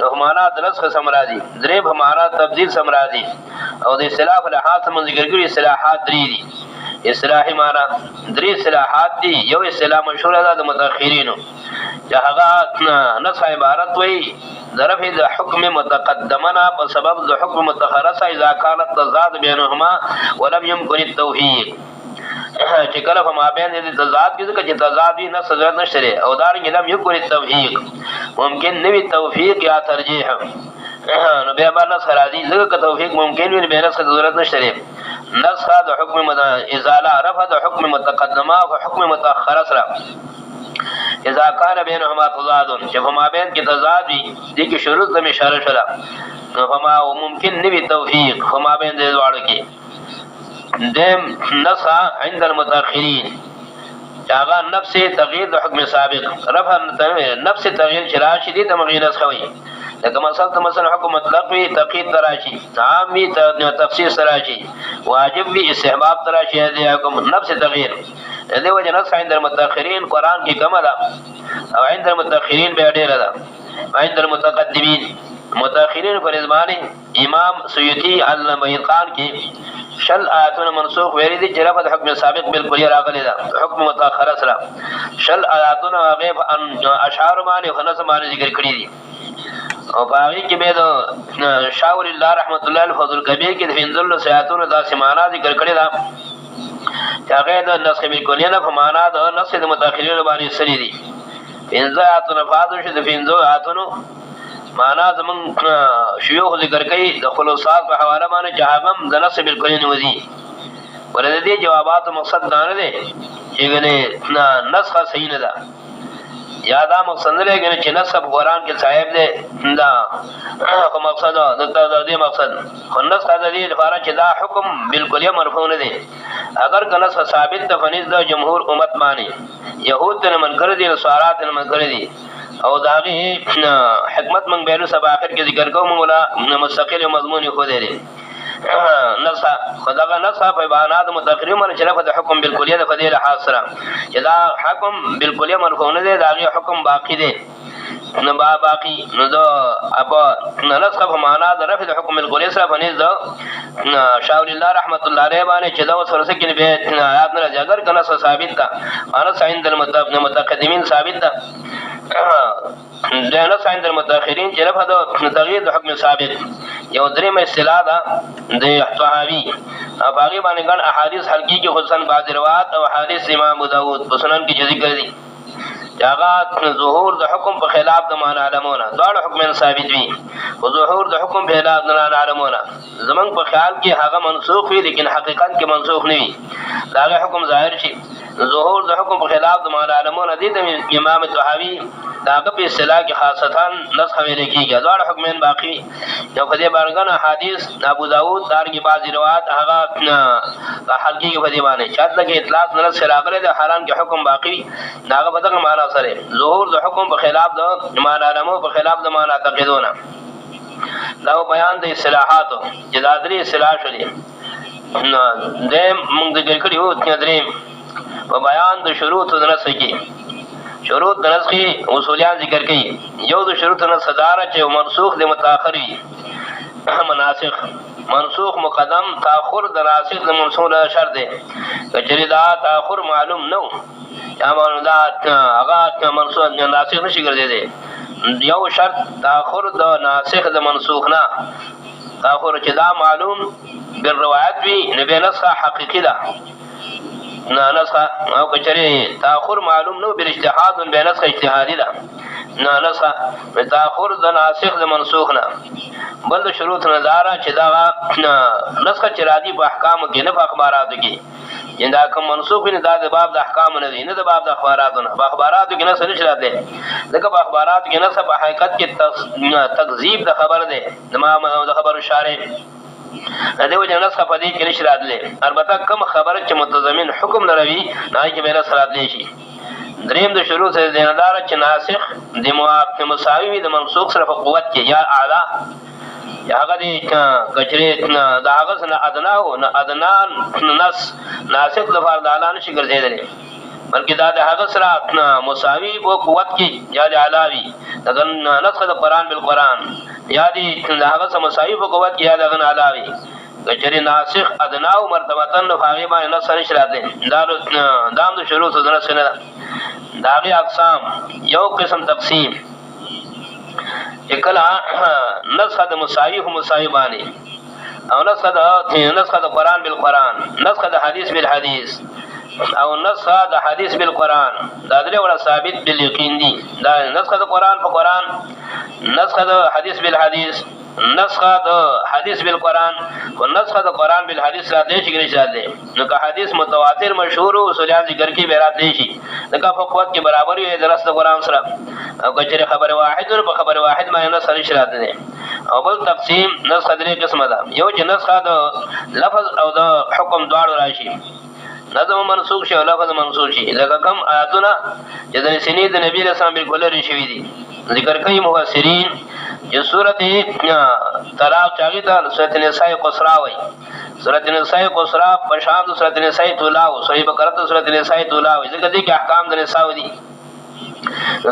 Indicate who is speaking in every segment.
Speaker 1: معنا د نسخ سمراضي درې په معنا تبديل سمراضي او د اصطلاح له حالت من ذکر کړي اصطلاحات درې دي اصطلاحي معنا درې اصطلاحات دي یو اصطلاح مشهور ده د متأخرینو چې هغه نسخ عبارت وي ظرف د حکم متقدمنا په سبب د حکم متخرصه اذا كانت تضاد بينهما ولم يمكن التوفيق چې کله په مابین دي تضاد کې ځکه چې تضاد نه سزا نشته او دارنګ لم يكن التوفيق ممکن نوي توفیق یا ترجیح نو بیا باندې سرادي ځکه توفیق ممکن وي به نسخه ضرورت نشته نسخه د حکم ازاله رفع د حکم متقدمه او حکم متاخره سره اذا كان بينهما تضاد چې په مابین کې تضاد وي دي کې شروط د اشاره شله نو فما ممکن نوي توفیق په مابین د دواړو کې دیم نسخه عند المتاخرين جاغا نفس تغییر د حکم سابق رفع نفس تغییر چرا شدید تمغیر نسخه وي لکه مثلا حکم مطلق وي تقید تراشی عام وي تفسیر تراشی واجب وي استحباب تراشی دې حکم نفس تغییر دې وجه نسخ عند المتاخرين قران کې کم ده او عند المتاخرين به ډیره ده عند المتقدمين متاخرین پر ازمانه امام سیوطی المحقان کې شل آیاتونه منسوخ ویری دي چې رفع حکم سابق بالکل راغلي ده حکم متأخر سره شل آیاتونه غیب اشعار باندې خنث باندې ذکر کړی دي او باقي کې به د شاور الله رحمت الله الفضل کبیر کې د فنزل سیاتونه د سمانا ذکر کړی ده چې هغه د نسخ بالکل نه په معنا د نسخ د متأخرین باندې سری دي فنزل آیاتونه فاضل شه د فنزل آیاتونه معنا زمون شيوخ ذکر کوي د خلاصات په حواله باندې جوابم د نسخ بالکل نه وزي ورته دي جوابات مقصد دا نه دي چې ګنه نسخه صحیح نه ده یادا مقصد نه لګنه چې نسخ قرآن کې صاحب دې دا کوم مقصد دا دې مقصد خو نسخه د دې لپاره چې دا حکم بالکل مرفوع نه دي اگر کنه ثابت د فنیز د جمهور امت باندې يهود نه منکر دي نصارات نه منکر دي او داغه حکمت من بیرو سبا اخر کې ذکر کوم مولا مستقل مضمون خو دی نصا خدای نصا په بیانات متأخرین باندې شرف د حکم بالکلیه د فضیل حاصله چې دا حکم بالکلیه مرفوع نه دی داغه حکم باقی دی نو باقی نو دا ابا نسخ په معنا د رفع د حکم بالکلیه سره فنیز دا شاول الله رحمت الله علیه باندې چې دا سره کې به آیات نه راځي اگر کنه ثابت ده انا سایند المتقدمین ثابت ده دهنه سایند المتأخرین چې رفع د تغییر د حکم سابق یو درې اصطلاح ده د طحاوی او باقي باندې ګڼ احادیث حلقی کې خصوصا بعض روایت او احادیث امام ابو داود په سنن کې ذکر دي جاغات ظهور د حکم په خلاف د معنا علمونه دا حکم ثابت وي او ظهور د حکم په خلاف د معنا علمونه زمنګ په خیال کې هغه منسوخ وي لیکن حقیقت کې منسوخ نه وي دا حکم ظاهر شي ظهور د حکم په خلاف د معنا علمونه دي د امام طحاوی داغه په اصطلاح کې خاصتا نسخ ویل کېږي دا حکمین باقی یو په دې باندې حدیث ابو داود دارنګ بعض روایت هغه حلقی کې په دې باندې شاید لکه اطلاق نه سره راغله د حرام کې حکم باقی داغه په دغه معنا سره ظهور د حکم په خلاف د معنا علمو په خلاف د معنا تقیدونه دا بیان د اصطلاحات جدادری اصطلاح شولې نو د موږ ذکر کړیو چې درې په بیان د شروط د نسخ کې شروط د نسخ اصولیان ذکر کړي یو د شروط نه صداره چې منسوخ د متأخر وي مناسخ منسوخ مقدم تاخر د ناسخ د منسوخ شرط دی کچری دا تاخر معلوم نو یا دا هغه منسوخ ناسخ نشي ګرځیدي یو شرط تاخر د ناسخ د منسوخ نه تاخر چې دا معلوم بالروایت وي نبی نسخه حقیقی ده نه نسخه او کچری تاخر معلوم نو بالاجتهاد به نسخه اجتهادی ده نه نسخه تاخر د ناسخ د منسوخ نه بل شروط نظاره چې دا نسخه چرادی په احکام کې نه په اخباراتو کې یندا کوم منسوخ نه د باب د احکام نه دي نه د باب د اخباراتو نه په اخباراتو کې نه سره شراته دغه په اخباراتو کې نه په حقیقت کې تکذیب د خبر ده تمام د خبر اشاره دیو جن نسخه په دې کې نشي راتلې البته کوم خبره چې متضمن حکم لري نه کې به نسخه راتلی شي دریم د شروع سره دیندار چې ناسخ د موافق مساوي د منسوخ سره په قوت کې یا اعلی یا هغه د کچري د هغه سره ادنا او ادنا نس ناسخ د فرض اعلی نشي ګرځیدل بلکې دا د هغه سره مساوي او قوت کې یا د علاوي دغه نسخ د قرآن بالقرآن یا د هغه سره مساوي په قوت کې یا دغه علاوي کچری ناسخ ادنا او مرتبتن فاغي باندې نسخ نشراته دام د شروع سره سره داغي اقسام یو قسم تقسیم اکلا نسخ د مساوي او مساوي باندې او نسخ د قرآن بالقرآن نسخ د حدیث بالحدیث او نسخ د حدیث بالقرآن دا درې وړه ثابت بالیقین دي دا نسخ د قرآن په قرآن نسخ د حدیث بالحدیث نسخ د حدیث بالقرآن او نسخ د قرآن بالحدیث را دي شي نو که حدیث متواتر مشهور او سریان ذکر کې به را دي شي دا په قوت کې برابر وي درس د قرآن سره او کچره خبر واحد په خبر واحد باندې نسخ نشرات دي او بل تقسیم نسخ درې قسمه ده یو چې نسخ د لفظ او د حکم دواړو راشي نظم منسوخ شي او لفظ منسوخ شي لکه کوم آیاتونه چې د سنید نبی رسول الله بالکل لري شوی دي ذکر کوي مفسرین چې سورته طلاق چاغي ته سورته نساء قصرا وای سورته نساء قصرا په شان د سورته نساء طلاق صحیح بقره ته سورته نساء طلاق وای ځکه دي کې احکام د نساء دي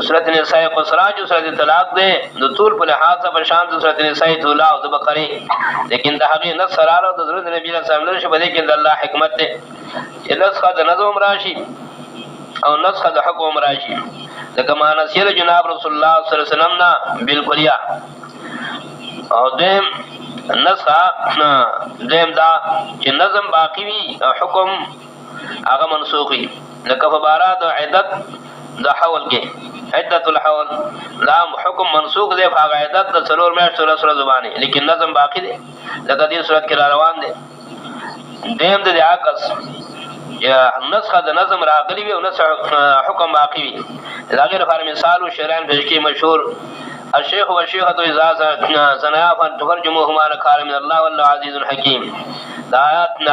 Speaker 1: سورته نساء قصرا جو سورته طلاق ده د طول په لحاظ په شان د سورته نساء طلاق د بقره لیکن د هغه نص سره د حضرت نبی رسول الله صلی الله علیه وسلم کې د الله حکمت ده چې نسخ د نظم راشي او نسخ د حکم راشي لکه ما نسیر جناب رسول الله صلی الله علیه وسلم نا بالکلیا او دیم نسخ دیم دا چې نظم باقی وي او حکم هغه منسوخ وي لکه فبارا د عدت د حول کې عدت الحول دا حکم منسوخ دی په هغه عدت د څلور میاشتو سره زبانه لیکن نظم باقی دی لکه دې صورت کې روان دی دیم د عکس یا نسخ د نظم راغلی وي او نسخ حکم باقی وي دا غیر فار مثال او شرعن په کې مشهور الشيخ والشيخه اذا زنايا ترجمهما لقال من الله والله عزيز حكيم دا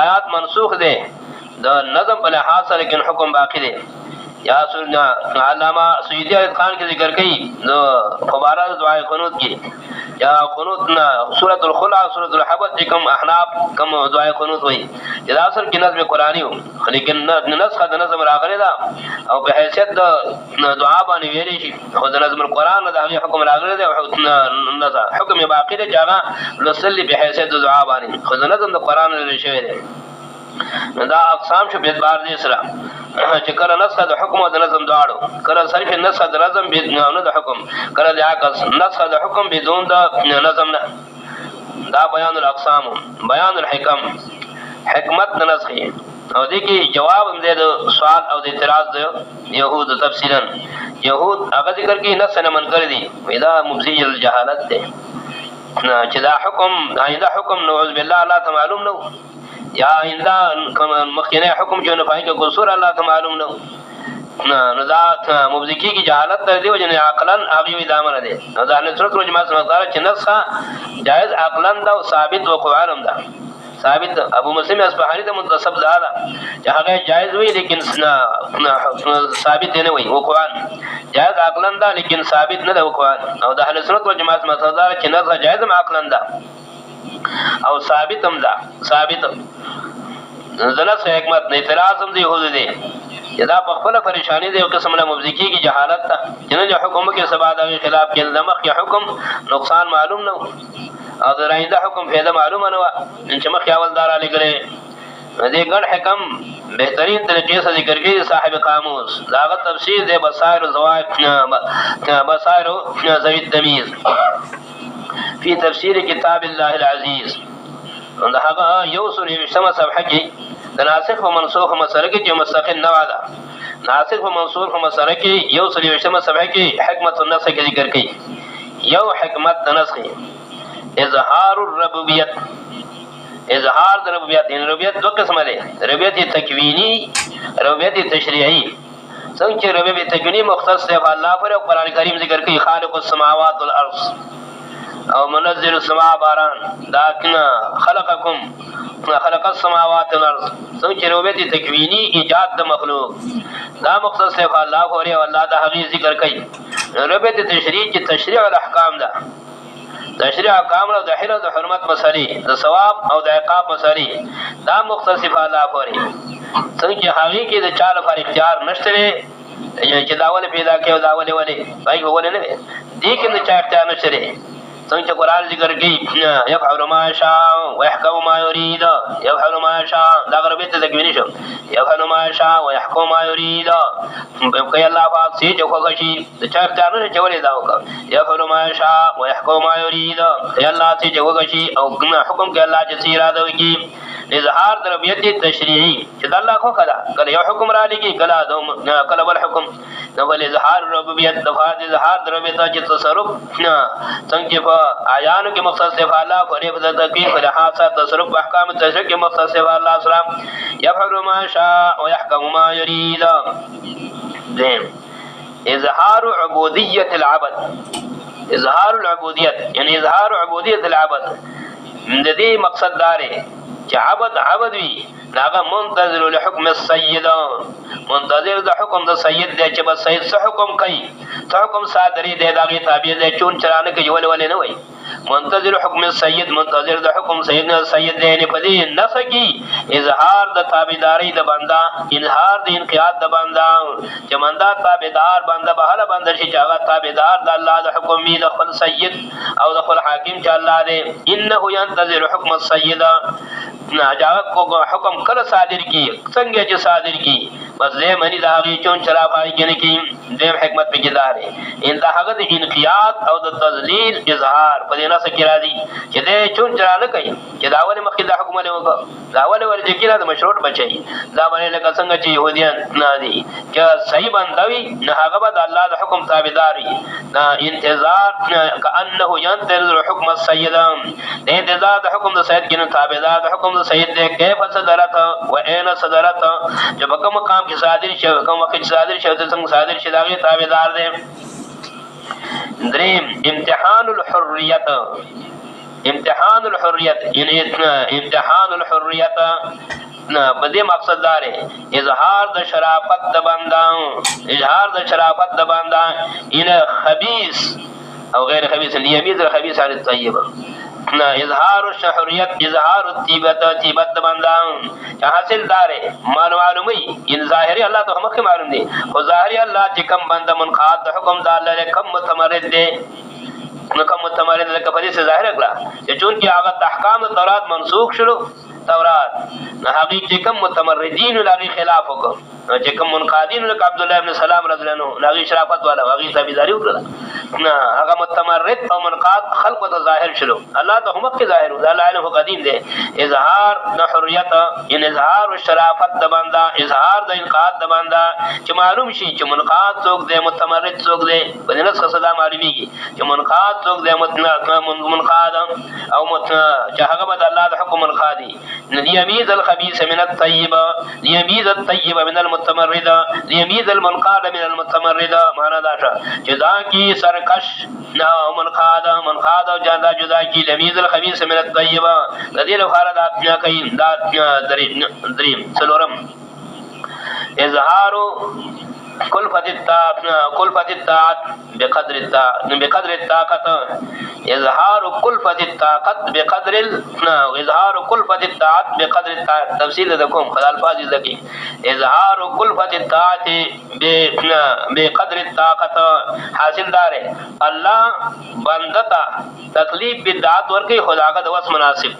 Speaker 1: آیات منسوخ دي د نظم په لحاظ سره لیکن حکم باقی دی یا سننا علامہ سیدی خان کی ذکر کئی نو مبارک دعائے قنوت کی یا قنوت نا سورۃ الخلع سورۃ الحبت کم احناف کم دعائے قنوت ہوئی جدا اصل کی نظم قرآنی ہو لیکن نسخ د نظم راغلی دا او په حیثیت د دعا باندې ویلی شي خو د نظم القرآن دا حکم راغلی دی او حکم باقی دی چې لسلی په حیثیت د دعا باندې خو د نظم د قرآن لري شوی دی دا اقسام شو په اعتبار دې سره چې کله نسخ د حکم او د نظم دواړو کله صرف نسخ د نظم بدون د حکم کله د عکس نسخ د حکم بدون د نظم نه دا بیان الاقسام بیان الحکم حکمت د نسخ او دې کې جواب هم دې د سوال او د اعتراض د يهود تفصیلا يهود هغه ذکر کې نسخ نه منکر دي ودا مبزي الجهالت ده چې دا حکم دا حکم نعوذ بالله الله تعالی معلوم نو یا آئندہ مخینہ حکم جو نفائی کا قصور اللہ تا معلوم نو نزاعت مبزکی کی جہالت تر دیو جنہیں عقلن آغیوی دامن دے نزاعت نصرت رو جماعت سمجھدارا چھ نسخہ جائز عقلن دا و ثابت و قوانم دا ثابت ابو مسلم اصفحانی دا منتصب دا دا جہاں گئے جائز ہوئی لیکن ثابت دینے ہوئی وہ قوان جائز عقلن دا لیکن ثابت نہ دا وہ قوان او دا اہل سنت و جماعت سمجھدارا چھ نسخہ جائز عقلن دا او ثابت هم دا ثابت زنس حکمت نه اعتراض هم دی هو دی دا په خپل پریشانی دی او قسم له مبزکی کی جهالت تا جنہ حکم کے سبا دا خلاف کې دمخ یا حکم نقصان معلوم نو او دا رائنده حکم فائدہ معلوم نو ان چمخ اول دار علی کرے دې ګڼ حکم بهترین طریقې سره ذکر کړي صاحب قاموس داغه تفسیر دی بصائر زوائد بصائر ذوی التمیز فی تفسیر کتاب الله العزیز دا هغه یو سورې وشتمه صفحه کې د ناسخ و منسوخ مسله کې چې مستقل نوع ده ناسخ و منسوخ مسله کې یو سورې وشتمه صفحه کې حکمت النسخ کې ذکر کړي یو حکمت د نسخ اظهار الربوبیت اظهار د ربوبیت ان ربوبیت دو قسمه ده ربوبیت تکوینی ربوبیت تشریعی څنګه چې ربوبیت تکوینی مختص ده الله پر قرآن کریم ذکر کوي خالق السماوات والارض او منزل السماء باران لكن خلق السماوات والارض څنګه ربوبیت تکوینی ایجاد د مخلوق دا مختص ده الله پر او الله د حقیقت ذکر کوي ربوبیت تشریع چې تشریع الاحکام ده تشریع احکام او د حل او د حرمت مسلې د ثواب او د عقاب مسلې دا مختص الله پر څنګه هغه کې د چا لپاره اختیار نشته چې داول پیدا کړي او داول ولې پای ولې نه دي کې د چا اختیار نشته څنګه قرآن ذکر کوي يفعل ما يشاء ويحكم ما يريد يفعل ما يشاء دا غربي ته ځګوینې شو يفعل ما يشاء ويحكم ما يريد کوي الله پاک چې خوښ شي د چا اختیار نه چولې دا وکړه يفعل ما يشاء ويحكم ما يريد کوي الله چې خوښ شي او حکم کوي الله چې اراده وکړي اظهار د ربیت تشریعي چې د الله خو کړه کله یو حکم را لګي کله بل حکم نو ول اظهار ربیت د فاز اظهار د ربیت چې تصرف څنګه په آیانو کې مختص صفات الله کوي په تکلیف په حادثه تصرف احکام تشریع کې مختص صفات الله سلام يفعل ما شاء ويحكم ما يريد دیم اظهار عبودیت العبد اظهار العبودیت یعنی اظهار عبودیت العبد د دې مقصد داره چې عبد وي هغه منتظر لحکم السید منتظر د حکم د سید دی چې بس سید څه حکم کوي څه حکم صادري دی دغه تابع دی چون چرانه کوي ولې نه وای منتظر حکم السید منتظر د حکم سید نه سید دی نه پدې نفس کی اظهار د تابعداري د بندا اظهار د انقیاد د بندا چې بندا تابعدار بندا به هله بندا شي چې هغه تابعدار د الله د حکم می د خپل سید او د خپل حاکم چې الله دی انه ينتظر حکم السید ناجاق کو حکم کله صادر کی څنګه چې صادر کی بس دې منی دا غي چون چرا پای کې نه کی دې حکمت په جدار ان دا هغه د انقیاد او د تذلیل اظهار په دې نه سکی راځي چې دې چون چرا نه کوي چې دا ول مخکې د حکم له وکړه دا ول ورته کې د مشروط بچي دا باندې لکه څنګه چې يهوديان نه دي چې صحیح بندوي نه هغه به د الله د حکم تابعداري دا انتظار کانه ينتظر حکم السيد دې انتظار د حکم د سید کې نه تابعدار د حکم د سید دې کیف صدرت و اين صدرت جب کوم مقام کې صادر شي کوم وخت صادر شي څنګه صادر شي دا غي تابعدار دي دریم امتحان الحریت امتحان الحریت یعنی امتحان الحریت بدی مقصد دار اظهار د شرافت د بندا اظهار د شرافت د بندا ان خبيث او غیر خبيث اليميز الخبيث عن الطيبه اظهار الشحریت اظهار الطیبت د بندا حاصل دار معلومي ان ظاهري الله ته مخه معلوم دي او ظاهري الله چې کم بندا منقاد د حکم د الله له کم متمرد دي نو کوم متمرد لکه په دې ظاهر کړه چې چون کې هغه احکام تورات منسوخ شلو تورات نه هغه چې کوم متمردین لغي خلاف وکړه چې کوم منقادین لکه عبد الله ابن سلام رضی الله عنه لغي شرافت والا هغه تابعداري وکړه نه هغه متمرد او منقاد خلق ته ظاهر شلو الله ته هم کې ظاهر ده الله علم قدیم ده اظهار د حریت ان اظهار الشرافت د بندا اظهار د انقاد د بندا چې معلوم شي چې منقاد څوک دی متمرد څوک دی په دې نسخه صدا معلومیږي چې منقاد څوک دی منقاد او چې هغه به الله د حکم منقادي ليميز الخبيث من الطيب ليميز الطيب من المتمرد ليميز المنقاد من المتمرد معنا دا چې دا کی سرکش نه منقاد او جدا کی ليميز الخبيث من الطيب د دې لپاره دا کوي دا دریم څلورم اظهار کلفت الطاعت بقدر الطاقت اظهار کلفت الطاقت بقدر اظهار کلفت الطاعت بقدر الطاقت تفصیل دکوم خدای الفاظ ذکی اظهار کلفت الطاعت بقدر الطاقت حاصل دار الله بندتا تکلیف بدعت ورکی خداغه د وس مناسب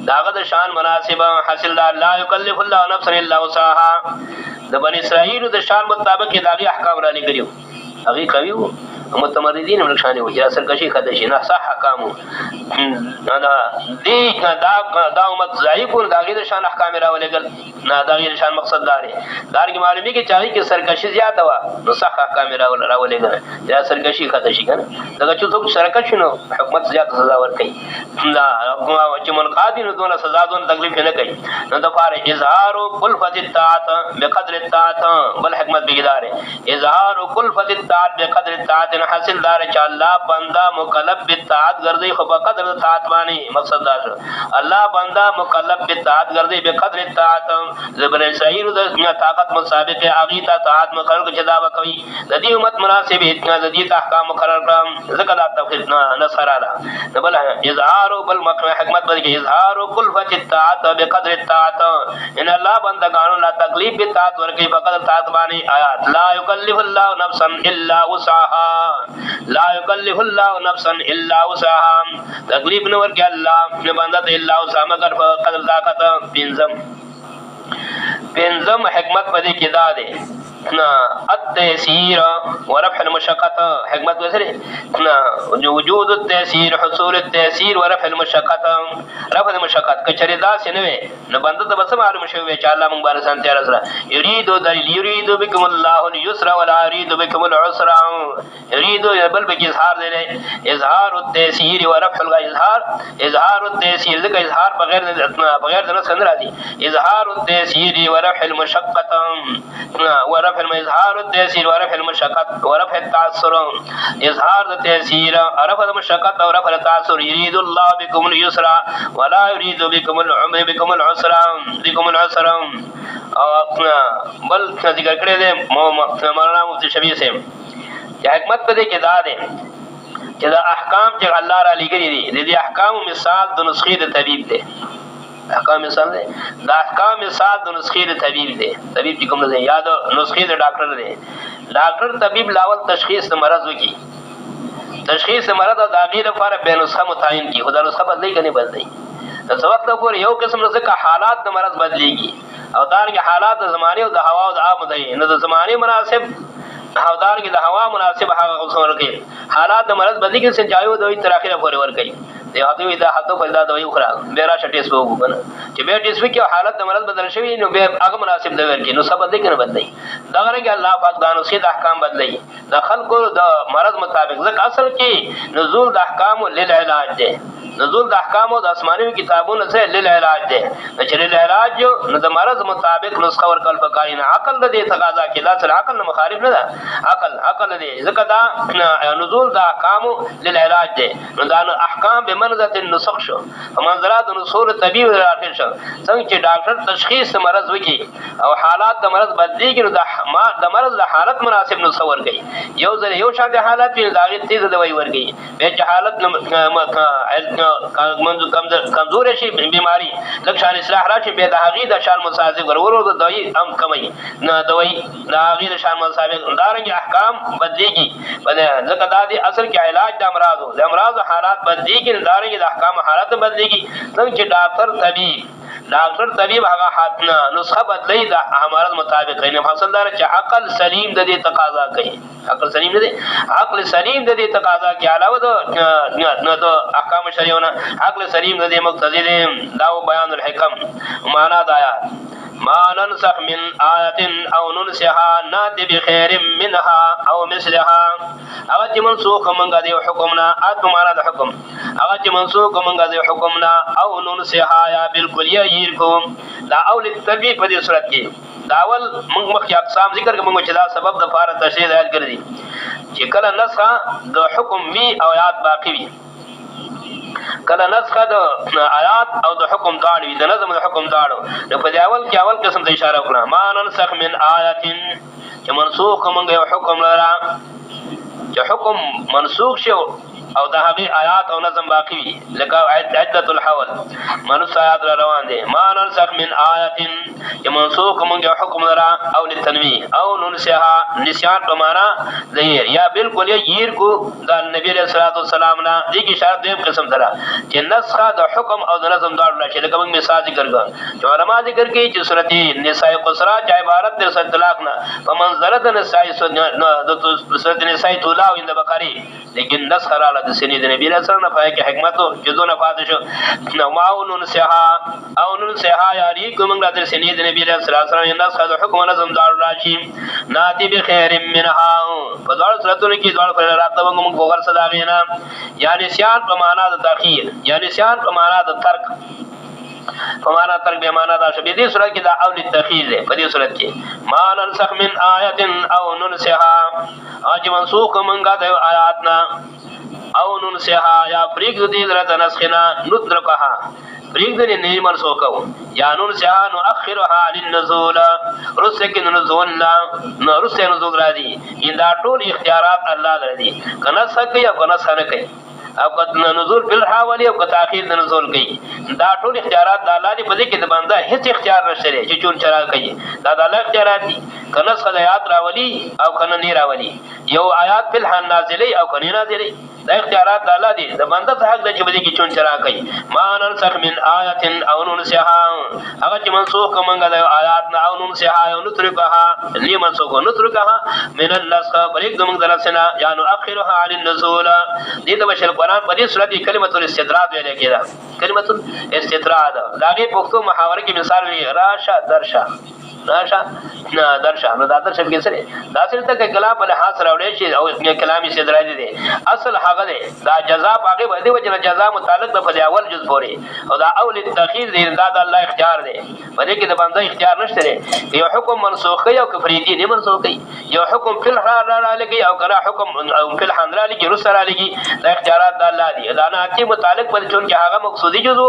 Speaker 1: داغه د شان مناسب حاصل دار لا یکلف الله نفسا الا وسعها د بنی اسرائیل د شان مطابق داغي احکام را لګریو هغه کوي متمردین من شان وي یا سرکشي خد شي نه صح احکام دا دې دا امت ضعیفون داغي د شان احکام را ولګل نه داغي د شان مقصد داري دارګي معلومي کې چاهي کې سرکشي زیاته وا نو صح احکام را ولګل یا سرکشي خد شي کنه دا چې څوک سرکش نو حکومت زیاته سزا ورکړي دا چې منقادین دونه سزا دونه تکلیف نه کوي نو د فار اظهار کلفت الطاعت بقدر الطاعت بل حکمت بګدار اظهار کلفت الطاعت بقدر الطاعت طاعت حاصل دار چې الله بندا مکلف بالطاعت ګرځي خو په قدر د طاعت باندې مقصد دا شو الله بندا مکلف بالطاعت ګرځي په قدر الطاعت زبر شعیر د طاقت مطابق اغي ته طاعت مقرر کړي دا وکوي د دې امت مناسب اتنا د دې احکام مقرر کړم ذکر دا توحید نصر اعلی بل اظهار بل حکمت بل اظهار کلفت الطاعت بقدر الطاعت ان الله بندگانو لا تکلیف بالطاعت ورکی په قدر طاعت باندې آیات لا یکلف الله نفسا الا وسعها لا یکلف الله نفسا الا وسعها تکلیف نور کې الله نه بنده الا وسع مگر په قدر طاقت پنځم حکمت پدې کې دا ده التيسير ورفع المشقة حکمت وسره وجود التيسير حصول التيسير ورفع المشقة رفع المشقة کچری دا سنوي نو بنده ته بس معلوم شوی چې الله مونږ باندې سنتي رسره يريد دلیل يريد بكم الله اليسر ولا يريد بكم العسر يريد بل به اظهار دی اظهار التيسير ورفع اظهار التيسير ذکر اظهار بغیر د نس نه راځي اظهار التيسير ورفع المشقة ورفع اظهار التيسير ورفع المشقة ورفع التعسر اظهار التيسير ورفع المشقة ورفع التعسر يريد الله بكم اليسر ولا يريد بكم العسر بل ذکر کړی دی مولانا مفتی شفیع صاحب چې حکمت په دې کې دا دی چې دا احکام چې الله را لګري دي د احکام مثال د نسخې د طبيب دی احکام مثال دی دا احکام مثال د نسخې د طبيب دی طبيب چې کوم نه یا د نسخې د ډاکټر دی ډاکټر طبيب لاول تشخیص د مرض وکي تشخیص مرض او د هغې لپاره به نسخه متعین کړي خو دا نسخه بدلوي که نه بدلوي د څه وخته پورې یو قسم نه ځکه حالات د مرض بدلېږي او دارنګې حالات د زمانې او د هوا او د آب دی نو د زمانې مناسب او دارنګې د هوا مناسب هغه قسم ورکوي حالات د مرض بدلېږي چې جایو دوی تر اخره پورې ورکوي دی هغوی دا هفتو په دا دوی وخوره بیا راشه ټېسټ وکړو که نه چې بیا ټېسټ وکړي او حالت د مرض بدل شوي نو بیا هغه مناسب دوی ورکوي نسخه بدلوي که نه بدلوي دغرنګې الله پاک دا نسخې د احکام بدلوي د خلکو د مرض مطابق ځکه اصل کې نزول د احکامو للعلاج دی نزول د احکامو د آسماني کتابونو څخه للعلاج دی نو چې للعلاج نو د مرض مطابق نسخه ورکول پکار نه عقل د دې تقاضا کې لا سره عقل نه مخالف نه ده عقل دی ځکه دا نزول د احکامو للعلاج دی نو دا احکام به منزله النسخ شو منزله د نزول طبيب راټل شو څنګه چې ډاکټر تشخیص مرض وکي او حالات د مرض بدلېږي نو د مرض د حالت مناسب نسخه ورکړي یو ځل یو شان د حالت په داغه تیز دوايي ورکړي به چې حالت کمزور شي بیماری لکه شان اصلاح راشي به د هغې د شان مصادق ورورو د دوی هم کموي نه دوی د هغې د شان مصادق دارنګې احکام بدلېږي ځکه دا دی اصل کې علاج د امراضو حالات بدلېږي دارنګې د احکام حالات بدلېږي څنګه چې ډاکټر طبيب هغه نسخه بدلوي د مرض مطابق نه حاصل دار چې عقل سلیم د دې تقاضا کوي عقل سلیم د دې تقاضا کوي علاوه د احکام شریعونه عقل سلیم د دې مقتضی دی دا بیان الحکم معنا د آیات ما ننسخ من آیة او ننسها نأتي بخير منها او مثلها هغه چې منسوخ منګه دی حکمنا ات معنا د حکم هغه چې منسوخ منګه دی حکمنا او ننسها یا بالکل یې کوم دا اول تطبیق په دې صورت کې داول موږ مخکې اقسام ذکر کوم چې دا سبب د فار تشریح ځای کړی چې کله نسخه د حکم وی او یاد باقی وي کله نسخه د آیات او د حکم داړي د نظم د حکم داړو نو په اول کې اول قسم ته اشاره وکړه ما ننسخ من آیات چې منسوخ موږ یو حکم لرا چې حکم منسوخ شو او د هغه آیات او نظم باقی وي لکه عدت الحول منسوخ آیات روان دي ما ننسخ من آیات چې منسوخ موږ یو حکم لرا او للتنویع او ننسخها نسیان په معنا ظاهر یا بالکل یې کو د نبی علیہ الصلوۃ والسلام نه دې کې اشاره دیم قسم سره چې نسخه د حکم او د نظم داړو راشي لکه موږ مثال ذکر کړو چې علما ذکر کوي چې سورۃ النساء قصرا چې عبارت د سورۃ طلاق نه په منزله د نساء د سورۃ النساء طلاق او د بقره لیکن نسخه را د سنید نبی علیہ السلام نه پای کې حکمت او جزو نه پاتې شو نو ماونن سها او نن سها یاری کوم د سنید نبی علیہ السلام نسخه د حکم نظم داړو راشي ناتی بخیر منها په ځوړ سورتونو کې ځوړ پر راته موږ وګور صدا غینا یا نسیان په معنا د تاخير یا نسیان په معنا د ترک فمانا ترک به معنا دا شبې دې صورت کې دا اول التخیل ده. په دې صورت کې ما ننسخ من آیت او ننسها اج منسوخ منګه د آیاتنا او ننسها یا پریک دې درته نسخنا ندرکها پریک دې نه منسوخ کو یا ننسها نؤخرها للنزول رسک نزول نو رسک نزول را دي دا ټول اختیارات الله لري کنه سکه یا کنه سره کوي او کله نزول بل حوالی او تاخير نزول کوي دا ټول اختیارات د الله دی په دې کې د بنده هیڅ اختیار نشته چې چون چرا کوي دا د الله اختیارات دي کنه صدایات راولي او کنه نه راولي یو آیات بل حال نازلې او کنه نازلې دا اختیارات د الله دي د بنده ته حق دی چې په دې کې چون چرا کوي ما ننسخ من آیت او ننسها هغه چې منسوخ کومه د آیات نه او ننسها او نترکها لی منسوخ نترکها من النسخ بریک دومنګ درسنه یا نؤخرها عن النزول دې د بشر قرآن په دې صورت کې کلمۃ الاستدراج ویل کېده کلمۃ الاستدراج لاګي پښتو محاوره کې مثال وی راشه درشه راشه درشه نو دا درشه کې سره دا سره ته کلام په لحاظ راوړې شي او کلامي استدراج دي اصل هغه دی دا جزاء هغه به دی وجه جزاء متعلق د فل اول جز پورې او دا اول التخیر دی دا د الله اختیار دی په دې کې د بنده اختیار نشته دی یو حکم منسوخ کوي او کفریدي نه منسوخ کوي یو حکم فل را لګي او کله حکم فل حنرا لګي رسل لګي دا اختیارات د الله دي دا نه اتی متعلق پر چون کې هغه مقصودی جزء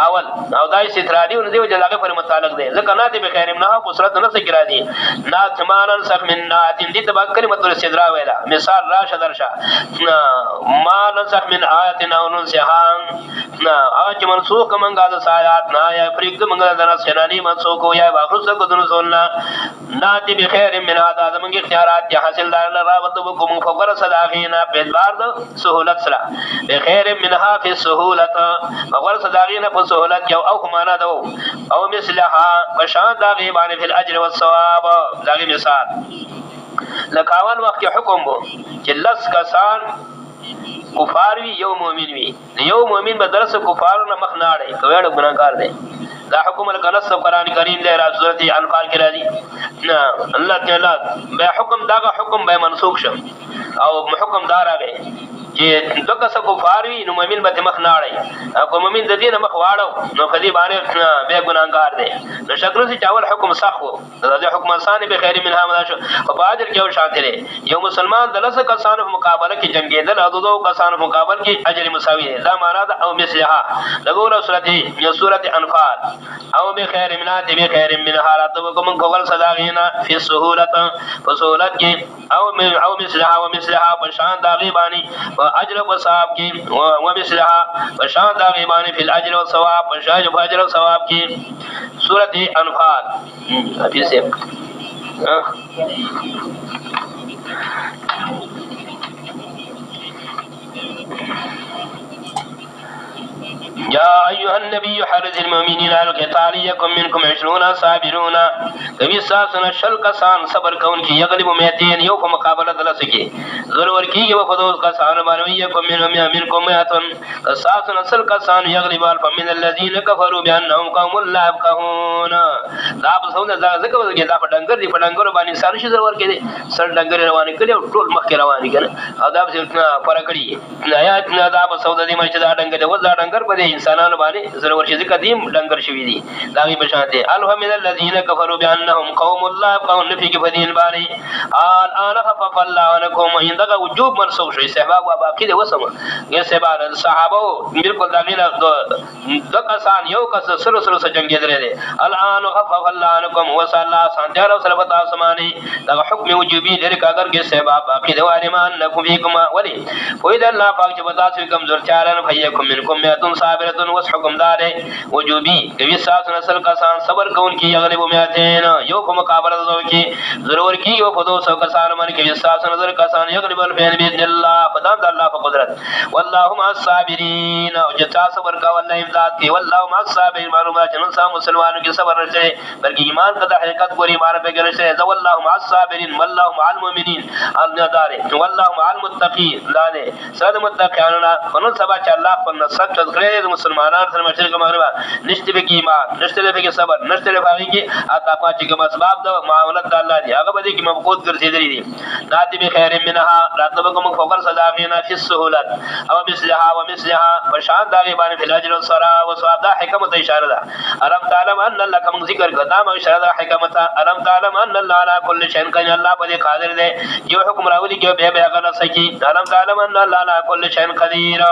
Speaker 1: اول او دا استدراجي ور دی وجه هغه پر متعلق دی ځکه نه به خیر نه صورت نه ذکر دي نا ثمانن سخ من نات دي تبع کلمۃ الاستدراء ویلا مثال راشه درشه ما نسخ من آیت او ننسها اج منسوخ منګه د آیات نا یا فریق منګه د نس خنانی منسوخ یا واخص کو د رسولنا نات بخیر من هذا زمنګ اختیارات یا حاصل دار راوت کوم فقر صداغینا په بار د سہولت سره بخیر منها فی السهولت فقر صداغینا په سہولت او معنا دو او مثلها بشان داغي باندې فی الاجر والثواب داغي مثال لکاوان وخت حکم وو چې لس کسان کفار وی یو مؤمن وی یو مؤمن به درس کفارو نه مخ نه اړي کوي ګناګار دی دا حکم القنص قرآن کریم دی را سورۃ انفال کې راځي الله تعالی به حکم داغه حکم به منسوخ شو او حکم دار راغی چې دغه څه کفار وی نو مؤمن به مخ نه اړي او کوم مؤمن د دې نه مخ واړو نو خدي باندې به ګناګار دی نو شکر سي چاول حکم صحو دا حکم ثاني به خیر منها مدا شو او باجر کې او شاته یو مسلمان د لس کسانو مقابله کې جنگیدل او دو کسانو مقابل کې اجر مساوي دی دا معنا ده او مثلها دغه سورۃ انفال او به خیر منها به خیر منها راتب کوم کول صداغینا فی سهولت فسهولت کې او مثلها ومثلها بشان داغي بانی اجر و ثواب کی و مثلها بشان داغي بانی فی الاجر و ثواب بشان اجر و ثواب کی سورۃ انفال حفیظ سے يا أيها النبي حرز المؤمنين على القتال يكن منكم 20 صابرون کبھی ساسن شل کسان صبر کون کی یغلب میتین یو کو مقابلہ دل سکی ضرور کی وہ فدوس کسان مانوی یکم منکم میتن ساسن اصل کسان یغلب الف من الذين كفروا بانهم قوم لا يفقهون دا په سونه ځکه وځي دا په ډنګر دی په ډنګر باندې سر شي ضرور کې سر ډنګر رواني کړي ټول مخ کې رواني کړي او دا په فرق کړي آیات نه دا په سوده دی مې دا ډنګر دی وځه ډنګر په انسانانو باندې ضرور شي قدیم ډنګر شوی دي دا غي بشانته الف من الذين كفروا بانهم قوم لا يفقهون في فدين باري الان خفف الله عنكم عندك وجوب منسوخ شي صحابه او باقي دي وسمه یہ صحابه صحابه بالکل دا غي د کسان یو کس سر جنگي درې دي الان خفف الله عنكم وصلى سنجار وسلفت اسماني دا حکم وجوبي لري اگر کې صحابه باقي دي علمان لكم فيكم ولي وإذا الله پاک چې بتا سو کمزور چارن فيكم منكم مئتون صابرتون وس حکم دار وجوبی کوي ساس نسل کسان صبر کون کی یغلب میاتین یو کو مقابله دو کی ضرور کی یو فدو سو کسان من کوي ساس نظر کسان یغلب الفین باذن الله فدام الله په قدرت والله مع الصابرین او جتا صبر کا والله امداد کی والله مع الصابرین معلومات جن سا مسلمانوں کی صبر رہے بلکہ ایمان کا حقیقت پوری ایمان پہ گرے سے والله مع الصابرین والله مع المؤمنین النذار والله مع المتقین لانے سد متقین فن سبا چ الله پر نصب کړي مسلمانان اسمان سره مشرق مغرب نشته به ایمان نشته به صبر نشته به هغه کې اتا پات چې کوم اسباب د معاملت د الله دی هغه به کې مبقوت ګرځېدلې دي ناتي به خیر منها راتبکم فوق صداقینا فی السهولت او مثلها وشان دغه باندې فلاجل الصرا وصواب دا حکمت اشاره ده الم تعلم ان الله کوم ذکر کدا ما اشاره ده حکمت الم تعلم ان الله على كل شيء قدير الله په دې قادر دی یو حکم راولي کې به هغه سکی الم تعلم ان الله على كل شيء قدير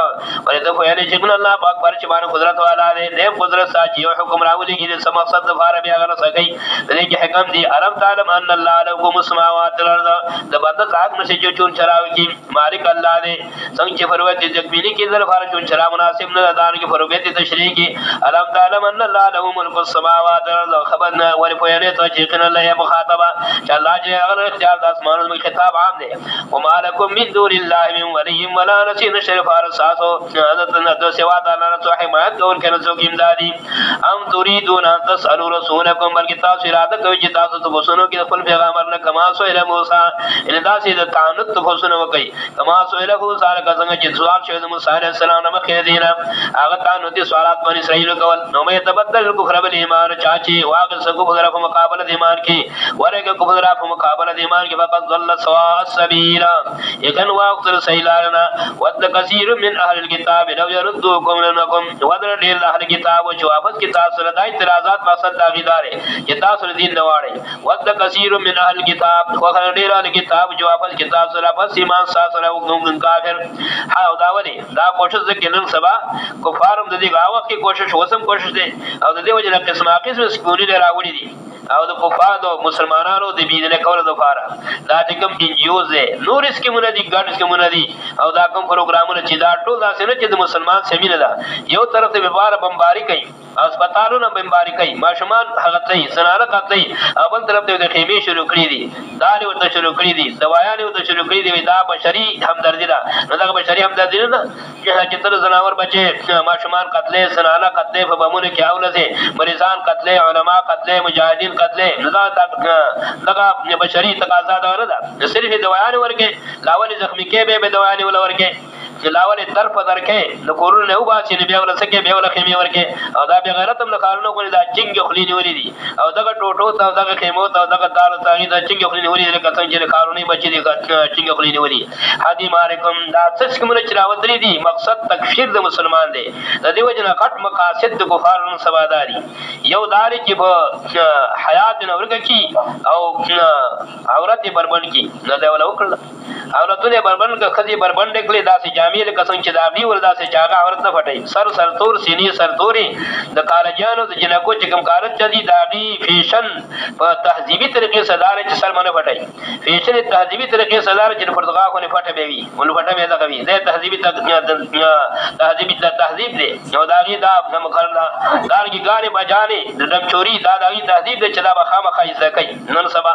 Speaker 1: ولته خو یعنی چې الله پاک پر چې باندې قدرت والا دی دې قدرت ساتي یو حکم راولي کې د مقصد د فار به هغه سکی دې کې حکم دی الم تعلم ان الله له السماوات والارض د بنده ځاګ نشي چې چون چراوي کې مالک الله دی څنګه چې فروت تکمیلی کې در فار چون چرا مناسب نه دان کې فروت تشریح کې الم تعلم ان الله له ملك السماوات والارض خبرنا ولې په یعنی ته چې کنه الله مخاطبه چې الله چې هغه اختیار د اسمانونو خطاب عام دی وما لكم من دون الله من ولي ولا نصير شرف ارساسو حضرت نو سوا تعالی نه حمایت کول کنه څوک امدادي ام تريدون ان تسالوا رسولكم بلکې تاسو اراده کوي چې تاسو ته وسونو کې خپل پیغمبر نه کما سوئل موسی ان تاسو د تعنت ته وسونو وکي کما سوئل موسی هغه څنګه چې سوال شوی د موسی عليه السلام نه مخې دینه هغه تعنت سوالات باندې اسرائیل کول نو مې تبدل کفر بل ایمان چاچی واغ سکو بغرا په مقابله د ایمان کې ورګه کو بغرا په مقابله د ایمان کې فقط ضل سواء السبيل یکن واغ تر سیلارنا ود کثیر من اهل الكتاب لو يردوكم لنكم ودر ډیر اهل کتاب او واپس کتاب سره د اعتراضات مقصد داغیدار چې تاسو دین نه واړی ود کثیر من اهل الكتاب خو ډیر اهل کتاب جو واپس کتاب سره پس ایمان سره وګم کافر ها دا ولی دا کوشش وکړل سبا کفارم د دې غاوه کې کوشش وسم کوشش دي او د دې وجه نه قسمه سکونی راوړي دي او د کفار او مسلمانانو د بيدنه کول د فاره دا چې کوم انجیوز دي نور اسکیمونه دي ګډ اسکیمونه دي او دا کوم پروګرامونه چې دا ټول داسې نه چې د مسلمان سمینه ده یو طرف ته بیمار بمباری کوي هسپتالونه بمباری کوي ماشومان هغه ته سناره کوي او بل طرف ته د خیمه شروع کړی دي دا ورته شروع کړی دي دوايان ورته شروع کړی دي دا بشري همدردی ده نو دا بشري همدردی نه چې تر زناور بچي ماشومان قتل سنانه قتل په بمونه کې اولسه مریضان قتل علما قتل مجاهدین قتل نزا دغه بشري تقاضا ده نه ده صرف دوايان ورکه لاول زخمی کې به دوايان ول ورکه لاول طرف درکه د کورونه نه وباسي نه بیا ول سکه بیا ول خیمه ورکه او دا به غیرت هم قانونو کوي دا چنګ خلینی ولې دي او دغه ټوټو ته دغه خیمو ته دغه دار ته دا چنګ خلینی ولې دي کته چې قانوني بچی دي چنګ خلینی ولې هدي مالکم دا څه کومه چراوتري دي مقصد تکفیر د مسلمان دی د دې وجنه غټ مقاصد د کفارونو سباداري یو دار کې به حیات نه ورګه کی او عورت بربند کی نه دا ول وکړه عورتونه بربند که خدي بربند کړي داسې جامې قسم چې دا بي ور داسې چاغه عورت نه پټي سر تور سینې سر توري د کالجانو د جنکو چې کوم کارت چدي دا بي فیشن په تهذیبي طریقې صدار چې سر باندې پټي فیشن تهذیبي طریقې صدار چې پرتګا خو نه پټه بيوي ول پټه مې دا کوي د تهذیبي تهذیب دي نو دا غي دا مخالفه دارګي ګاري بجاني د دم چوری دا دغه تهذیب د چدا بخامه خایزه کوي نن سبا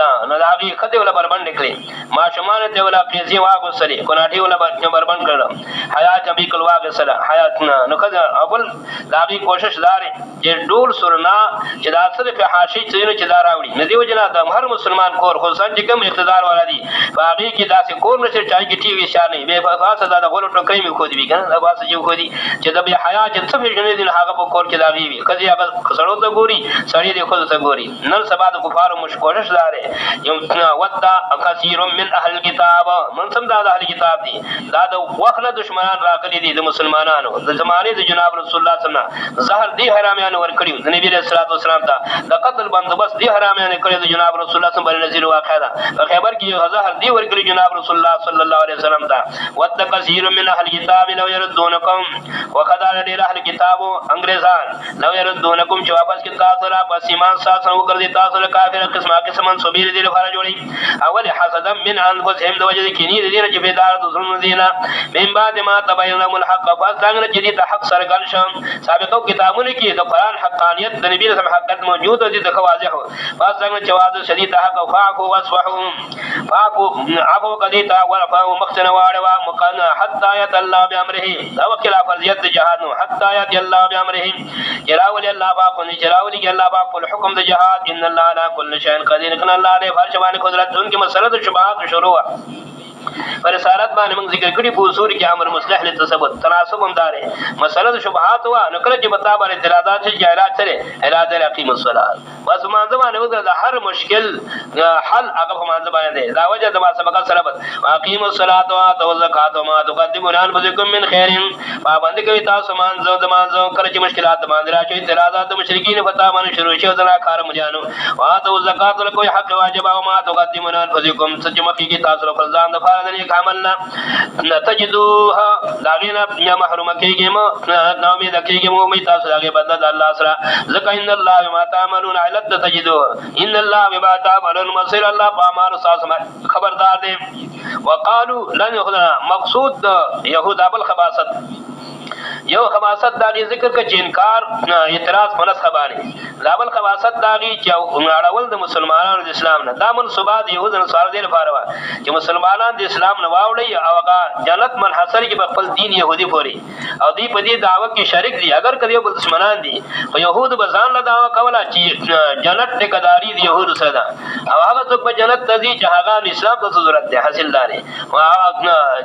Speaker 1: دا نو دا غي خدي ولا بربند کړي ماشومان ته ولا پیسې واغو سره کوناټي ولا بربند کړم حیات ابي کل واغ سره حیات نو کله اول داغي کوشش دار چې ډول سرنا چې دا سره په حاشي چې دا راوړي ندی وجنا د هر مسلمان کور خو ځان چې کوم اقتدار والا دي باغی کې داسې کور نشي چای کې ټي وي شانه به فاسه دا غلو ټکې می خو دی کنه دا واسه جو خو دی چې د بیا حیا چې څه ژوند دي هغه په کور کې داغي وي کله هغه سړو ته ګوري سړی دی خو ته ګوري نن سبا د کفارو مشکوش دار یو ودا کثیر من اهل الكتاب من سم دا اهل کتاب دي دا د وخت دشمنان راغلي دي د مسلمانانو د زمانه د جناب رسول الله صلی الله علیه وسلم زهر دی حرامیان ور کړیو د نبی رسول الله صلی الله علیه وسلم د قتل بندوبست دی حرامیان کړی د جناب رسول الله صلی الله علیه وسلم واقع ده په خیبر کې زهر دی ور کړی جناب رسول الله صلی الله علیه وسلم دا ود کثیر من اهل الكتاب لو يردونکم وقد دیر اهل کتاب انګریزان لو يردونکم چې واپس کې تاسو را پس ایمان ساتو وګرځي تاسو له کافر قسمه منسوبې دي لپاره جوړي اول حسد من انفسهم د وجه کې نه دي چې بيدار د ظلم دينا من بعد ما تبين لهم الحق فاستغنى جديد حق سرګل شم سابقو کتابونو کې د قران حقانيت د نبی رسول حقیقت موجود دي د واضح فاستغنى جواز شدید حق او فاعفوا واصفحوا فاعفوا عفو کدي تا ورفعوا مخسن واړوا مکان حتا يت الله بامره دا وکلا فرضیت جهاد نو حتا يت الله بامره جراول الله باپ نه جراول الله باپ الحكم د جهاد ان الله على كل شيء قدير کنا الله له فرش باندې قدرت ان کی مسله د شبهات شروع پر رسالت باندې موږ ذکر کړی په اصول کې امر مصلح للتثبت تناسب هم دار مسله شبهات وا نو کله چې بتا باندې اعتراضات چې علاج سره علاج اقیم الصلاه بس ما زمانه وګړه د هر مشکل حل هغه په مانځ باندې دی دا وجه د ما سبق سره اقیم الصلاه و زکات و ما تقدمون انفسکم من خیر پابند کوي تاسو مانځو د مانځو کله چې مشکلات باندې راځي اعتراضات مشرکین فتا باندې شروع شي د کار مجانو وا تو زکات له کوئی حق واجب او ما تقدمون انفسکم سچ مکی کی تاسو له فرزان د فارد نه عملنا نتجدوها داغینا یا محروم کیږي مو نو امید کیږي مو می تاسو داغه بدل الله سره ذکر ان الله بما تعملون علت تجدوه ان الله بما تعملون بصير الله پامار ساس خبردار دی وقالوا لن يخذنا مقصود يهود ابل خباست یو خباست داغي ذکر کا چې انکار اعتراض منس خبانی لابل خباست داغي چې اړول د مسلمانانو د اسلام نه دا منسوبات يهود نو سره دي لپاره چې مسلمانان د اسلام نه واوړي او هغه جنت منحصر کې په خپل دین يهودي پوري او دی په دې دعوه کې شریک دي اگر کله یو دشمنان دي خو يهود بزان له دعوه کوله چې جنت ټکداري دي يهود سره او هغه څوک په جنت ته دي چې هغه اسلام ته ضرورت ده حاصل داري او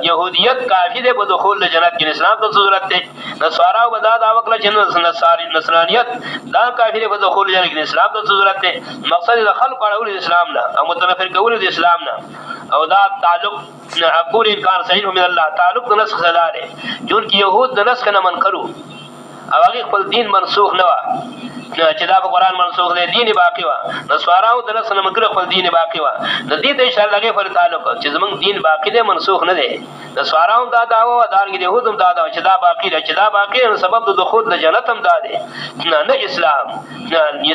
Speaker 1: يهوديت کافي ده په دخول جنت کې اسلام ته ضرورت ده نصارا و دا دا وکړه چې نصرانیت دا کافر په دخول جنت کې اسلام ته ضرورت ده مقصد د خلق اړول اسلام نه او متنفر کول د اسلام نه او دا تعلق اقول انکار صحیح من الله تعلق د نسخ سره ده جون کې يهود د نسخ نه منکرو او هغه خپل دین منسوخ نه و چې دا په قران منسوخ دی دین باقی و نصاراو د نسخ نه منکر خپل دین باقی و د دې ته اشاره لګي پر تعلق چې زمونږ دین باقی دی منسوخ نه دی نصاراو دا دعوه دارنګ يهود هم دا چې دا باقی دی چې دا باقی سبب د دخول د جنت هم دا دی نه اسلام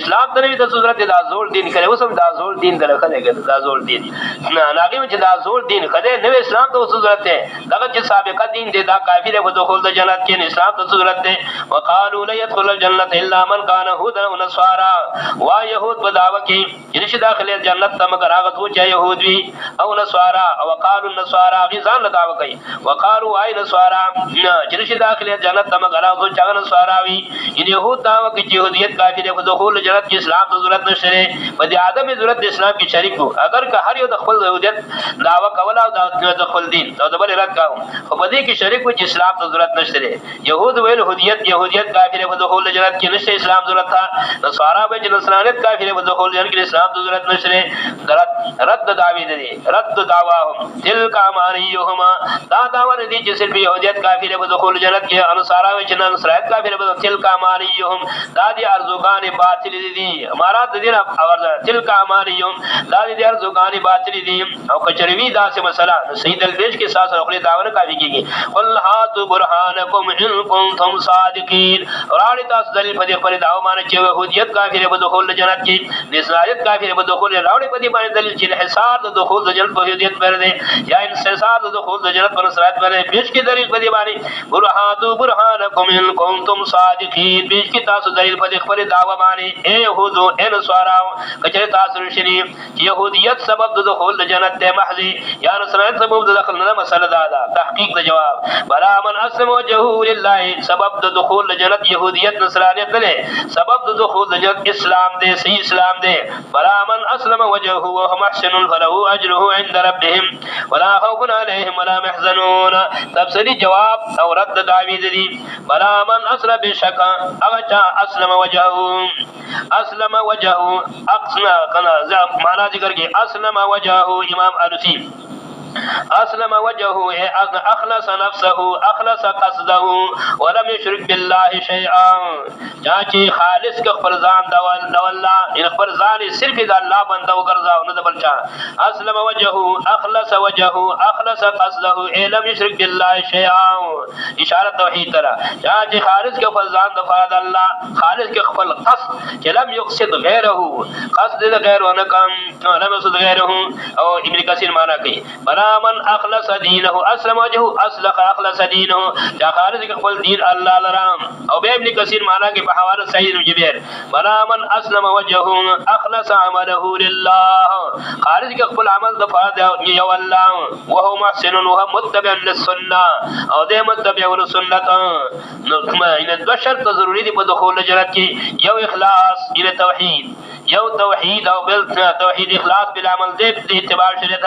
Speaker 1: اسلام ته د ضرورت دا زول دین کړي وسم دا زول دین درخه دی دا زول دین نه هغه چې دا زول دین کړي نو اسلام ته ضرورت دی دغه چې سابقه دین دی دا کافی دی په دخول د جنت کې اسلام ته ضرورت دی وقالو لا يدخل الجنه الا من كان هودا و نصارا وا يهود په دعوه کې چې داخله جنت ته مگر هغه څوک چې يهود وي او نصارا او وقالو النصارى غزان له دعوه کوي وقالو اي نصارا چې داخله جنت ته مگر هغه څوک چې نصارا وي ان يهود دعوه کې چې يهوديت کافر دی په دخول جنت کې اسلام ته ضرورت نشته په دې ادم ضرورت د اسلام کې شریک وو اگر که هر یو د خپل يهوديت دعوه کوله او د خپل دین او د بل رد کاوه خو په دې کې شریک وو چې اسلام ته ضرورت نشته يهود ویل يهوديت کافر په دخول جنت کې نشته اسلام ضرورت تھا نصارا به نصرانیت کافر په دخول جنت کې اسلام ته ضرورت نشته رد دعوی دي رد دعواهم تلک امانیهم دا داور دي چې صرف يهوديت کافر په دخول جنت کې نصارا به نصرانیت کافر په تلک امانیهم دا دي ارزوګان باطل دي امارات دي اور تلک امانیهم دا دي ارزوګان باطل دي او کچروی دا سه مسله سید البیش کے ساتھ خپل داور کافی کیږي قل هاتوا برهانکم ان کنتم صادقین اور تاسو دلیل په دې پر داو باندې چې يهوديت کافر په دخول جنت کې نصرانیت کافر په دخول راوړي په دې باندې دلیل چې حصار د دخول د جنت په يهوديت پر دی یا انحصار د دخول د جنت پر نصرانیت پر پیش کې دلیل په دې باندې برهانکم ان کنتم صادقین پیش کې تاسو دلیل په دې پر داو باندې اے يهودو اے نصاراو کچره تاسو رښتینی چې يهوديت سبب د دخول د جنت ته محض یا نصرانیت سبب د دخول نه مسله دا تحقیق د جواب بلا من اسلم وجهه لله سبب د دخول د جنت يهوديت نصرانیت نه سبب د دخول د جنت اسلام دے صحیح اسلام دے بلا من اسلم وجهه وهو محسن فله اجره عند ربهم ولا خوف عليهم ولا يحزنون تفسیری جواب او رد دعوی دی بلا من اسلم بشک اغا اسلم وجهه اقسنا کنا معنی ذکر کی اسلم وجهه امام علوسی اسلم وجهه اخلص نفسه اخلص قصده ولم يشرك بالله شيئا چاچی خالص کا فرزان دا الله ان فرزان صرف د الله بنده وګرځاو نه د بلچا اسلم وجهه اخلص قصده لم يشرك بالله شيئا اشاره توحید ترا چاچی خالص کا فرزان د فراد الله خالص کا خپل قصد چې لم يقصد غیره قصد غیر ونکم لم يقصد غیره او ابن کثیر معنا کوي من اخلص دینه اسلم وجهه اسلق اخلص دینه چا خالص خپل دین الله لرام او به ابن کثیر معنا کې په حواله سعید بن جبیر بلا من اسلم وجهه اخلص عمله لله خالص خپل عمل د فرض یو الله وهو محسن وهو متبع للسنه او دې متبع للسنت نو ان د شرط ضروری دی په دخول جنت کې یو اخلاص الى توحید یو توحید او بل توحید اخلاص بلا عمل دې اتباع شریعت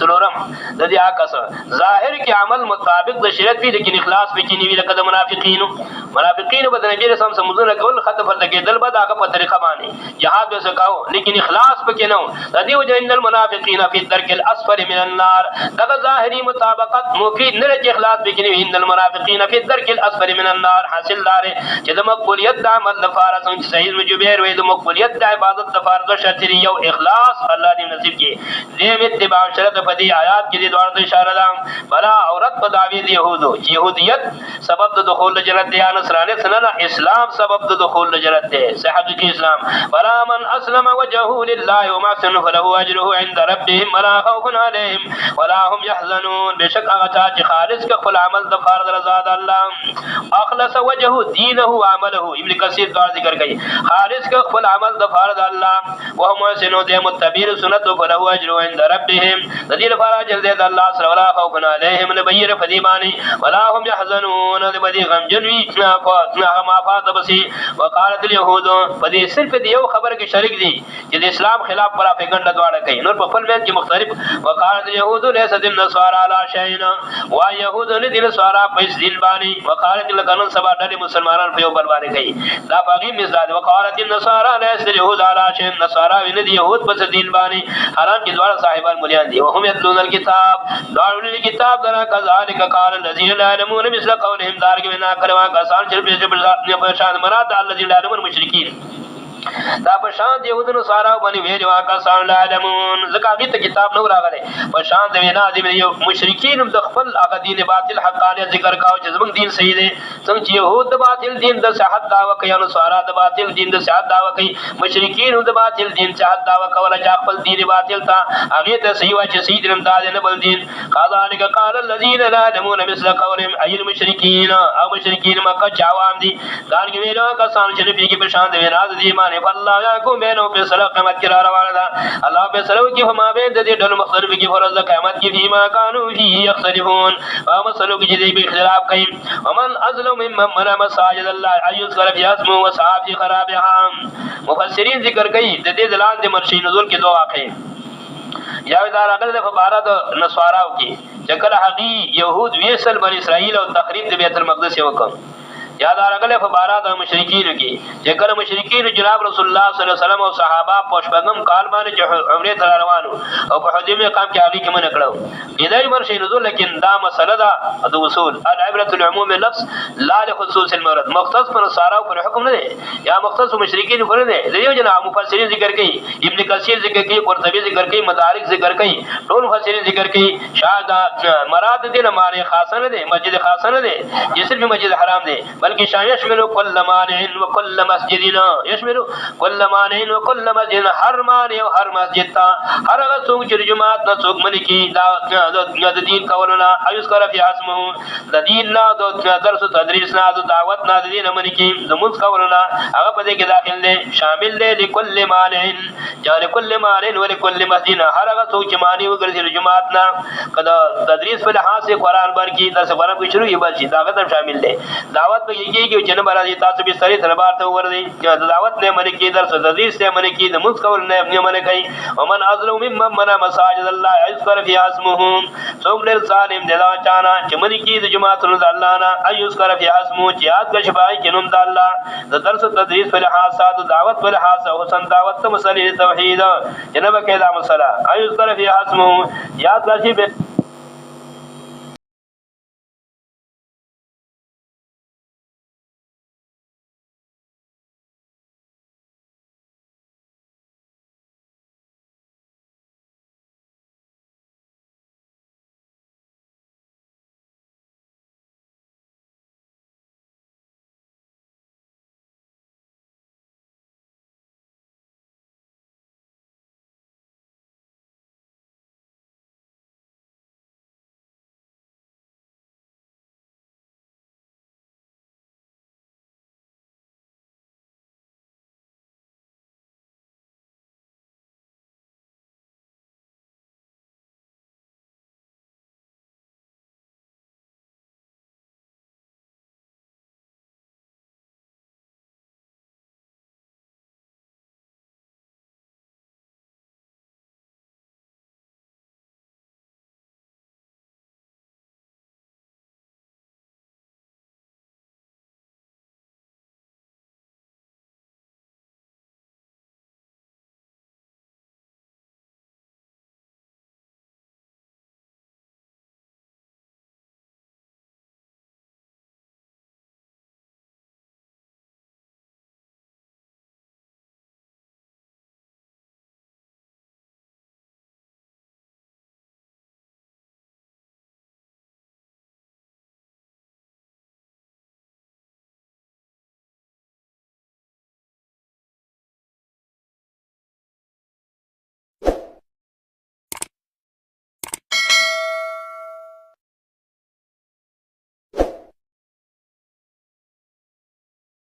Speaker 1: څلورم د دې عکس ظاهر کې عمل مطابق د شریعت وي لیکن اخلاص پکې نه وي لکه د منافقینو به د نبی رسول الله سمونه کول خطه فرض کېدل به دغه په طریقه باندې جهاد به سکاو لیکن اخلاص پکې نه و د دې وجه ان المنافقین فی الدرک الاسفل من النار دغه ظاهری مطابقت مفید نه چې اخلاص پکې نه وي ان المنافقین فی الدرک الاسفل من النار حاصل دار چې د مقبولیت د عمل لپاره څنګه سید مجبیر وي د مقبولیت د عبادت لپاره د شرط یو اخلاص الله دې نصیب کړي دې اتباع شرط په دې آیات کې د دوه اشاره ده بلا عورت په دعوی د يهودو چې يهودیت سبب د دخول جنت دی نصرانیت سره اسلام سبب د دخول جنت دی صحت کی اسلام بلا من اسلم وجهه لله وما سن فله اجره عند ربهم ولا خوف عليهم ولا هم يحزنون بشک هغه چې خالص ک خپل عمل د فرض رضا د الله اخلص وجهه دينه وعمله ابن کثیر دا ذکر کوي خالص ک خپل عمل د فرض الله وهم سنو د متبیر سنت فله اجره عند ربهم د دې لپاره اجر دی د الله سره ولا خوف عليهم نبير فديماني ولا هم يحزنون لبدي غم جنوي ما فات بسي وقالت اليهود فدي صرف دی یو خبر کې شریک دي چې د اسلام خلاف پراپګاندا دواړه کوي نور په خپل وخت کې مختلف وقالت اليهود ليس النصارى على شيء وا يهود نه دي نصارا په دین باندې وقالت لكن سبا د مسلمانان په یو بل باندې کوي دا باغي مزداد وقالت النصارى ليس اليهود على شيء نصارا نه دي يهود په دین باندې حالان کې دواړه صاحبان مليان دي وهم يتلون الكتاب دارول الكتاب درا كذلك قال الذين لا يعلمون مثل قولهم دار کې نه کړوا کسان چې په شان مراد الذين لا يعلمون مشرکین دا په شان دی يهودو سارا باندې ویل واکا سان علمون زکه ته کتاب نو راغله په شان دی نه دی یو مشرکین د خپل هغه دین باطل حقانیت ذکر کاو چې زموږ دین صحیح دی څنګه چې يهود د باطل دین د صحت داوا کوي نو سارا د باطل دین د صحت داوا کوي مشرکین د باطل دین صحت داوا کوله چې خپل دین باطل تا هغه ته صحیح وا چې صحیح دین دا نه بل دین قال قال الذين لا يعلمون مثل قولهم اي المشركين او مشرکین مکه چاوام دي دار کې ویل واکا سان چې پیږي په شان دی نه دی مان الله يحكم بينهم في صلاة قیامت کی روانه ده الله په سلو کې هما به د دې ډول مختلف کې فرض قیامت کې فيما كانوا فيه يختلفون او مسلو کې دې به اختلاف کوي ومن ازلم ممن منع مساجد الله ايذكر في اسمه وصاب في خرابها مفسرین ذکر کوي د دې ځلان د مرشي نزول کې دوه واقع یا دا راغله په بار د نصاراو کې چې کله حقي يهود ویسل بني اسرائيل او تخریب د بیت المقدس وکړ یاد راغله په بارا د مشرکین کې چې کله مشرکین جناب رسول الله صلی الله علیه وسلم او صحابه پښپغم کال باندې چې عمره ته روانو او په حدیبیه مقام کې هغه کې من کړو کېدای ورشي نزول لیکن دا مسله ده د اصول العبره العموم لفظ لا لخصوص المورد مختص پر سارا پر حکم نه دی یا مختص مشرکین پر نه دی یو جنا مفسرین ذکر کوي ابن کثیر ذکر کوي قرطبی ذکر کوي مدارک ذکر کوي ټول مفسرین ذکر کوي شاید مراد دې نه معنی خاصه نه دی مسجد خاصه نه دی چې صرف مسجد حرام دی بلکہ شان يشمل كل مانع وكل مسجد يشمل كل مانع وكل مسجد هر مانع او هر مسجد تا هر هغه څوک چې جماعت نه څوک ملکی دا د دین کولنا ايس کر فی اسمه د دین نه د درس تدریس نه د دعوت نه د دین ملکی د ملک کولنا هغه په دې کې داخل دی شامل دی لكل مانع یا لكل مانع ولكل مسجد هر هغه څوک چې معنی وګرځي جماعت نه کدا تدریس په لحاظ سے قران بر کی د قران کو شروع یې بچی دا هم شامل دی دعوت به کې چې جنب راځي تاسو به سری تلبار ته ورځي چې دعوت نه منې کې درس تدریس نه منې کې د ملک کول نه منې کوي ومن ازلم ممن منع مساجد الله يذكر في اسمه څوک ډېر ظالم دی دا چانا چې منې کې د جماعت الله نه يذكر في اسمه چې یاد کړي شپای کې نوم د الله د درس تدریس په لحاظ سات دعوت په لحاظ او حسن دعوت مسلې توحید جنب کې دا مسله يذكر في اسمه یاد کړي